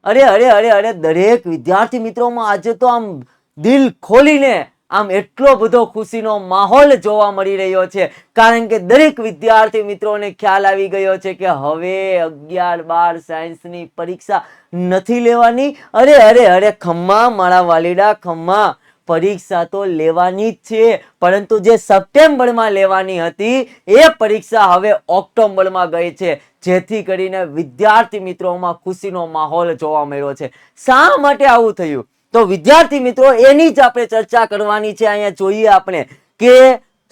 અરે અરે અરે અરે દરેક વિદ્યાર્થી મિત્રોમાં આજે તો આમ દિલ ખોલીને આમ એટલો બધો ખુશીનો માહોલ જોવા મળી રહ્યો છે, કારણ કે દરેક વિદ્યાર્થી મિત્રોને ખ્યાલ આવી ગયો છે કે હવે 11-12 સાયન્સની પરીક્ષા નથી લેવાની. અરે અરે અરે ખમ્મા મારા વાલીડા ખમ્મા, પરીક્ષા તો લેવાની જ છે, પરંતુ જે સપ્ટેમ્બરમાં લેવાની હતી એ પરીક્ષા હવે ઓક્ટોબરમાં ગઈ છે, જેથી કરીને વિદ્યાર્થી મિત્રોમાં ખુશીનો માહોલ જોવા મળ્યો છે. શા માટે આવું થયું? તો વિદ્યાર્થી મિત્રો એની જ આપણે ચર્ચા કરવાની છે. અહીંયા જોઈએ આપણે કે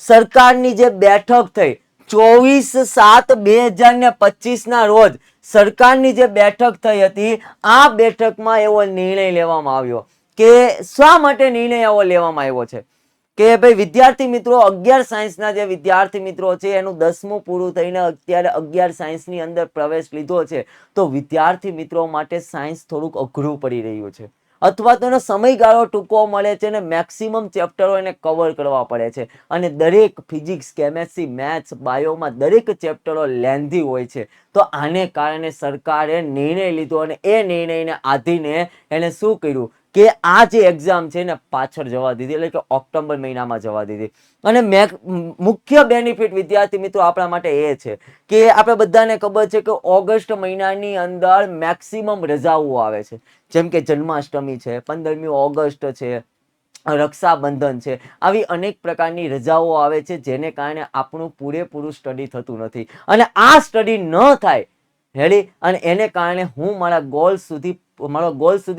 સરકારની જે બેઠક થઈ 24/7/2025 ના રોજ સરકારની જે બેઠક થઈ હતી, આ બેઠકમાં એવો નિર્ણય લેવામાં આવ્યો કે શા માટે નિર્ણય એવો લેવામાં આવ્યો છે કે ભાઈ વિદ્યાર્થી મિત્રો 11 સાયન્સના જે વિદ્યાર્થી મિત્રો છે એનું 10મું પૂરું થઈને અત્યારે 11 સાયન્સની અંદર પ્રવેશ લીધો છે, તો વિદ્યાર્થી મિત્રો માટે સાયન્સ થોડુંક અઘરું પડી રહ્યું છે, અથવા તો એનો સમયગાળો ટૂંકો મળે છે અને મેક્સિમમ ચેપ્ટરો એને કવર કરવા પડે છે, અને દરેક ફિઝિક્સ, કેમેસ્ટ્રી, મેથ્સ, બાયોમાં દરેક ચેપ્ટરો લેન્ધી હોય છે. તો આને કારણે સરકારે નિર્ણય લીધો અને એ નિર્ણયને આધીને એને શું કર્યું કે આ જે એક્ઝામ છે ને પાછળ જવા દીધી, એટલે કે ઓક્ટોબર મહિનામાં જવા દીધી. અને મુખ્ય બેનિફિટ વિદ્યાર્થી મિત્રો આપણા માટે એ છે કે આપણે બધાને ખબર છે કે ઓગસ્ટ મહિનાની અંદર મેક્સિમમ રજાઓ આવે છે, જેમ કે જન્માષ્ટમી છે, 15મી ઓગસ્ટ છે, રક્ષાબંધન છે, આવી અનેક પ્રકારની રજાઓ આવે છે, જેને કારણે આપણું પૂરેપૂરું સ્ટડી થતું નથી, અને આ સ્ટડી ન થાય રેડી, અને એને કારણે હું મારા ગોલ સુધી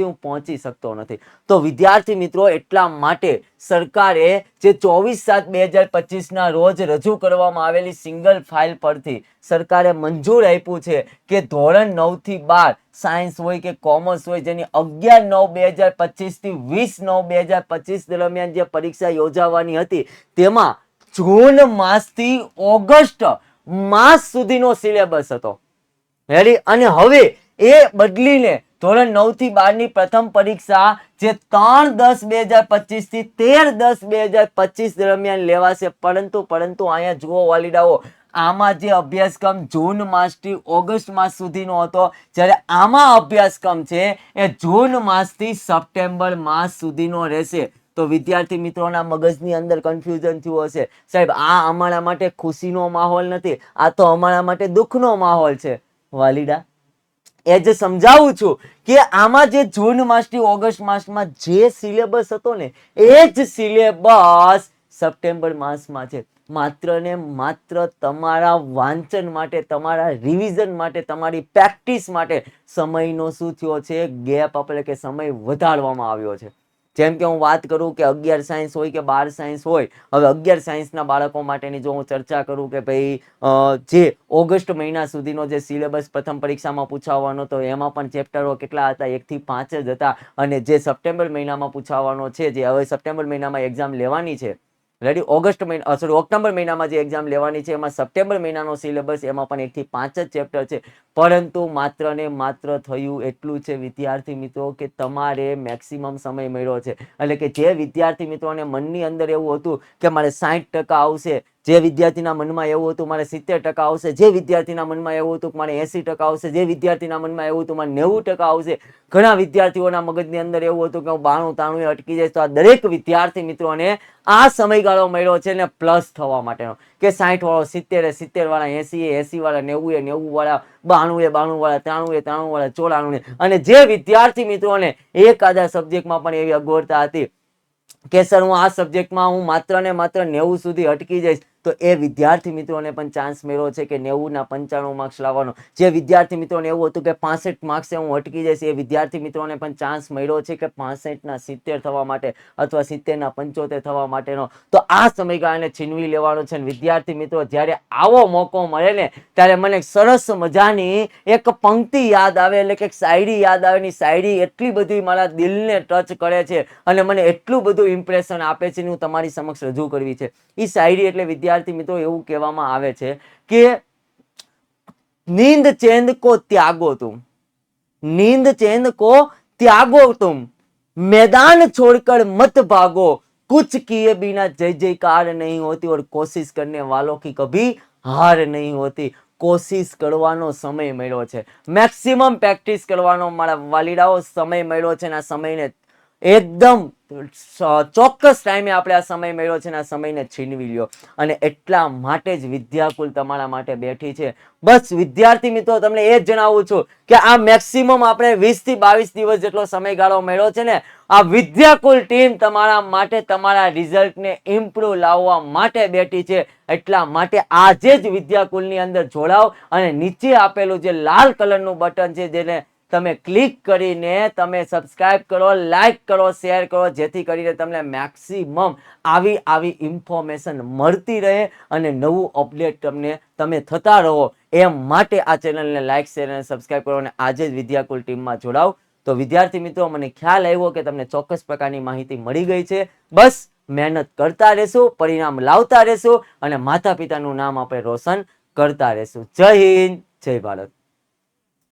હું પહોંચી શકતો નથી. તો વિદ્યાર્થી મિત્રો એટલા માટે સરકારે જે 24/7/2025 ના રોજ રજૂ કરવામાં આવેલી સિંગલ ફાઇલ પરથી સરકારે મંજૂર આપ્યું છે કે ધોરણ 9 થી 12 સાયન્સ હોય કે કોમર્સ હોય, જેની 11/9/2025 થી 20/9/2025 દરમિયાન જે પરીક્ષા યોજાવાની હતી, તેમાં જૂન માસથી ઓગસ્ટ માસ સુધીનો સિલેબસ હતો રેડી, અને હવે એ બદલીને ધોરણ 9 થી 12 ની પ્રથમ પરીક્ષા જે 3/10/2025 થી 13/10/2025 દરમિયાન લેવાશે. પરંતુ અહીંયા જુઓ વાલીડાઓ, આમાં જે અભ્યાસક્રમ જૂન માસથી ઓગસ્ટ માસ સુધીનો હતો, જ્યારે આમાં અભ્યાસક્રમ છે એ જૂન માસથી સપ્ટેમ્બર માસ સુધીનો રહેશે. તો વિદ્યાર્થી મિત્રોના મગજની અંદર કન્ફ્યુઝન થયું હશે, સાહેબ આ અમારા માટે ખુશીનો માહોલ નથી, આ તો અમારા માટે દુઃખનો માહોલ છે. વાલીડા, એ જ સમજાવું છું કે આમાં જે જૂન માસથી ઓગસ્ટ માસમાં જે સિલેબસ હતો ને, એ જ સિલેબસ સપ્ટેમ્બર માસમાં છે. માત્ર ને માત્ર તમારા વાંચન માટે, તમારા રિવિઝન માટે, તમારી પ્રેક્ટિસ માટે સમયનો શું થયો છે, ગેપ, એટલે કે સમય વધારવામાં આવ્યો છે. જેમ કે હું વાત કરું કે 11 સાયન્સ હોય કે 12 સાયન્સ હોય, હવે 11 સાયન્સના બાળકો માટેની જો હું ચર્ચા કરું કે ભાઈ જે ઓગસ્ટ મહિના સુધીનો જે સિલેબસ પ્રથમ પરીક્ષામાં પૂછાવાનો હતો, એમાં પણ ચેપ્ટરો કેટલા હતા, 1 થી 5 જ હતા, અને જે સપ્ટેમ્બર મહિનામાં પૂછાવાનો છે, જે હવે સપ્ટેમ્બર મહિનામાં એક્ઝામ લેવાની છે રેડી, ઓક્ટોબર મહિનામાં જે એક્ઝામ લેવાની છે, એમાં સપ્ટેમ્બર મહિનાનો સિલેબસ, એમાં પણ 1 થી 5 જ ચેપ્ટર છે. પરંતુ માત્ર ને માત્ર થયું એટલું છે વિદ્યાર્થી મિત્રો કે તમારે મેક્સિમમ સમય મળ્યો છે, એટલે કે જે વિદ્યાર્થી મિત્રોને મનની અંદર એવું હતું કે મારે 60% આવશે, જે વિદ્યાર્થીના મનમાં એવું હતું મારે 70% આવશે, જે વિદ્યાર્થીના મનમાં એવું હતું મારે 80% આવશે, જે વિદ્યાર્થીના મનમાં એવું હતું મારે 90% આવશે, ઘણા વિદ્યાર્થીઓના મગજની અંદર એવું હતું કે હું 92-93 અટકી જઈશ. તો આ દરેક વિદ્યાર્થી મિત્રોને આ સમયગાળો મળ્યો છે ને પ્લસ થવા માટેનો, કે 60 વાળો 70, 70 વાળા 80, 80 વાળા 90, 90 વાળા 92, 92 વાળા 93, 93 વાળા 94, અને જે વિદ્યાર્થી મિત્રોને એકાદા સબ્જેક્ટમાં પણ એવી અગવડતા હતી કે સર હું આ સબ્જેક્ટમાં હું માત્ર ને માત્ર 90 સુધી અટકી જઈશ, તો એ વિદ્યાર્થી મિત્રોને પણ ચાન્સ મળ્યો છે કે 90 ના 95 માર્ક્સ લાવવાનો. જે વિદ્યાર્થી મિત્રોને એવું હતું કે 65 માર્ક્સે હું અટકી જઈશ, એ વિદ્યાર્થી મિત્રોને પણ ચાન્સ મળ્યો છે કે 65 ના 70 થવા માટે, અથવા 70 ના 75 થવા માટેનો. તો આ સમયગાળાને છીનવી લેવાનો છે. વિદ્યાર્થી મિત્રો, જ્યારે આવો મોકો મળે ને, ત્યારે મને સરસ મજાની એક પંક્તિ યાદ આવે, એટલે કે શાયરી યાદ આવે ની શાયરી એટલી બધી મારા દિલને ટચ કરે છે અને મને એટલું બધું ઇમ્પ્રેશન આપે છે, હું તમારી સમક્ષ રજૂ કરવી છે. એ શાયરી એટલે વિદ્યાર્થી મિત્રો એવું કહેવામાં આવે છે કે નીંદ ચેંદ કો ત્યાગો તુમ, नींद चैन को त्यागो तुम, मैदान छोड़कर मत भागो, कुछ किए बिना जय जयकार नहीं होती और कोशिश करने वालों की कभी हार नहीं होती. કોશિશ કરવાનો સમય મળ્યો છે, મેક્સિમમ પ્રેક્ટિસ કરવાનો મારા વાલીડાઓ સમય મળ્યો છે. અને આ સમયને એકદમ ચોક્કસ ટાઈમે આપણે આ સમય મળ્યો છે ને આ સમયને છીનવી લ્યો. અને એટલા માટે જ વિદ્યાકુલ તમારા માટે બેઠી છે. બસ વિદ્યાર્થી મિત્રો, તમને એ જ જણાવું છું કે આ મેક્સિમમ આપણે 20 થી 22 દિવસ જેટલો સમયગાળો મળ્યો છે ને, આ વિદ્યાકુલ ટીમ તમારા માટે તમારા રિઝલ્ટને ઇમ્પ્રુવ લાવવા માટે બેઠી છે. એટલા માટે આજે જ વિદ્યાકુલની અંદર જોડાઓ અને નીચે આપેલું જે લાલ કલરનું બટન છે જેને તમે ક્લિક કરીને તમે સબસ્ક્રાઇબ કરો, લાઈક કરો, શેર કરો, જેથી કરીને તમને મેક્સિમમ આવી ઇન્ફોર્મેશન મળતી રહે અને નવું અપડેટ તમે થતા રહો. એમ માટે આ ચેનલને લાઈક, શેર અને સબસ્ક્રાઇબ કરો અને આજે જ વિદ્યાકુલ ટીમમાં જોડાઓ. તો વિદ્યાર્થી મિત્રો, મને ખ્યાલ આવ્યો કે તમને ચોક્કસ પ્રકારની માહિતી મળી ગઈ છે. બસ મહેનત કરતા રહેશું, પરિણામ લાવતા રહેશું અને માતા પિતાનું નામ આપણે રોશન કરતા રહેશું. જય હિન્દ, જય ભારત.